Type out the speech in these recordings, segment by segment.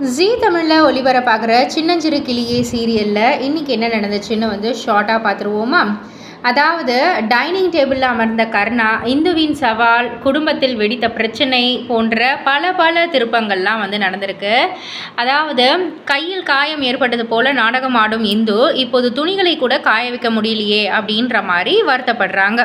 ஜீ தமிழில் ஒளிபரப்பாகிற சின்னஞ்சிறு கிளியே சீரியலில் இன்றைக்கி என்ன நடந்துச்சுன்னு ஷார்ட்டாக பார்த்துருவோமா. அதாவது டைனிங் டேபிளில் அமர்ந்த கர்ணா, இந்துவின் சவால், குடும்பத்தில் வெடித்த பிரச்சனை போன்ற பல திருப்பங்கள்லாம் நடந்திருக்கு. அதாவது கையில் காயம் ஏற்பட்டது போல நாடகம் ஆடும் இந்து இப்போது துணிகளை கூட காய வைக்க முடியலையே அப்படின்ற மாதிரி வருத்தப்படுறாங்க.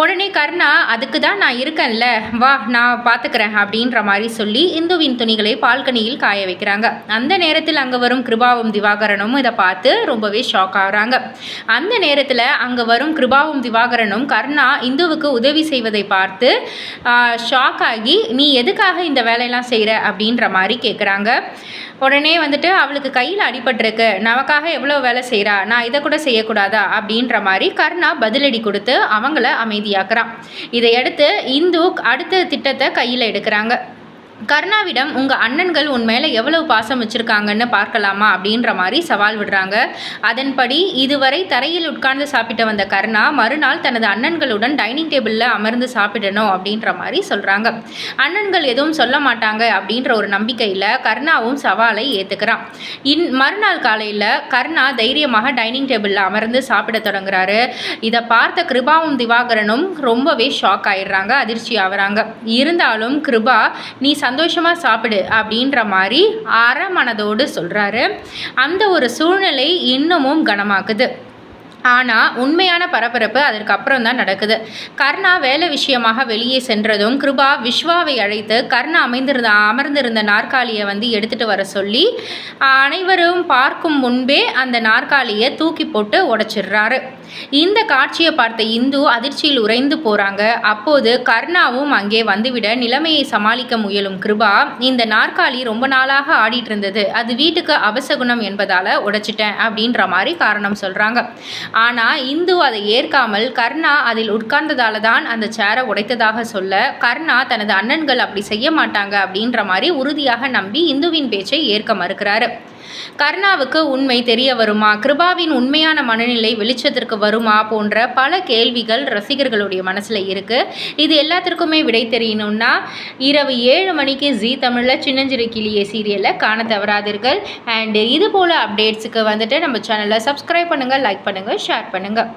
உடனே கர்ணா, அதுக்கு தான் நான் இருக்கேன்ல, வா நான் பார்த்துக்கிறேன் அப்படின்ற மாதிரி சொல்லி இந்துவின் துணிகளை பால்கனியில் காய வைக்கிறாங்க. அந்த நேரத்தில் அங்கே வரும் கிருபாவும் திவாகரனும் இதை பார்த்து ரொம்பவே ஷாக் ஆகுறாங்க. அந்த நேரத்தில் அங்கே வரும் கிருபாவும் திவாகரனும் கர்ணா இந்துவுக்கு உதவி செய்வதை பார்த்து ஷாக் ஆகி, நீ எதுக்காக இந்த வேலையெல்லாம் செய்கிற அப்படின்ற மாதிரி கேட்குறாங்க. உடனே அவளுக்கு கையில் அடிபட்டிருக்கு, நமக்காக எவ்வளோ வேலை செய்கிறா, நான் இதை கூட செய்யக்கூடாதா அப்படின்ற மாதிரி கர்ணா பதிலடி கொடுத்து அவங்கள அமைதியாக்குறான். இதையடுத்து இந்து அடுத்த திட்டத்தை கையில் எடுக்கிறாங்க. கர்ணாவிடம் உங்கள் அண்ணன்கள் உன் மேலே எவ்வளவு பாசம் வச்சுருக்காங்கன்னு பார்க்கலாமா அப்படின்ற மாதிரி சவால் விடுறாங்க. அதன்படி இதுவரை தரையில் உட்கார்ந்து சாப்பிட்டு வந்த கர்ணா மறுநாள் தனது அண்ணன்களுடன் டைனிங் டேபிளில் அமர்ந்து சாப்பிடணும் அப்படின்ற மாதிரி சொல்கிறாங்க. அண்ணன்கள் எதுவும் சொல்ல மாட்டாங்க அப்படின்ற ஒரு நம்பிக்கையில் கர்ணாவும் சவாலை ஏற்றுக்கிறான். மறுநாள் காலையில் கர்ணா தைரியமாக டைனிங் டேபிளில் அமர்ந்து சாப்பிட தொடங்குறாரு. இதை பார்த்த கிருபாவும் திவாகரனும் ரொம்பவே ஷாக் ஆயிடுறாங்க, அதிர்ச்சி ஆகுறாங்க. இருந்தாலும் கிருபா, நீ சந்தோஷமாக சாப்பிடு அப்படின்ற மாதிரி அறமனதோடு சொல்கிறாரு. அந்த ஒரு சூழ்நிலை இன்னமும் கனமாக்குது. ஆனால் உண்மையான பரபரப்பு அதற்கப்புறம் தான் நடக்குது. கர்ணா வேலை விஷயமாக வெளியே சென்றதும் கிருபா விஸ்வாவை அழைத்து கர்ணா அமர்ந்திருந்த நாற்காலியை எடுத்துகிட்டு வர சொல்லி அனைவரும் பார்க்கும் முன்பே அந்த நாற்காலியை தூக்கி போட்டு உடைச்சிடுறாரு. இந்த காட்சியை பார்த்த இந்து அதிர்ச்சியில் உறைந்து போகிறாங்க. அப்போது கர்ணாவும் அங்கே வந்துவிட நிலைமையை சமாளிக்க முயலும் கிருபா, இந்த நாற்காலி ரொம்ப நாளாக ஆடிட்டு இருந்தது, அது வீட்டுக்கு அபசகுணம் என்பதால் உடைச்சிட்டேன் அப்படின்ற மாதிரி காரணம் சொல்கிறாங்க. ஆனால் இந்து அதை ஏற்காமல் கர்ணா அதில் உட்கார்ந்ததால தான் அந்த சேரை உடைத்ததாக சொல்ல, கர்ணா தனது அண்ணன்கள் அப்படி செய்ய மாட்டாங்க அப்படின்ற மாதிரி உறுதியாக நம்பி இந்துவின் பேச்சை ஏற்க மறுக்கிறாரு. கர்ணாவுக்கு உண்மை தெரிய வருமா, கிருபாவின் உண்மையான மனநிலை வெளிச்சத்திற்கு வருமா போன்ற பல கேள்விகள் ரசிகர்களுடைய மனசில் இருக்குது. இது எல்லாத்திற்குமே விடை தெரியணும்னா இரவு 7 மணிக்கு ஜீ தமிழில் சின்னஞ்சிறு கிளியே சீரியலை காண தவறாதீர்கள். அண்ட் இது போல் அப்டேட்ஸுக்கு நம்ம சேனலை சப்ஸ்கிரைப் பண்ணுங்கள், லைக் பண்ணுங்கள், ஷேர் பண்ணுங்கள்.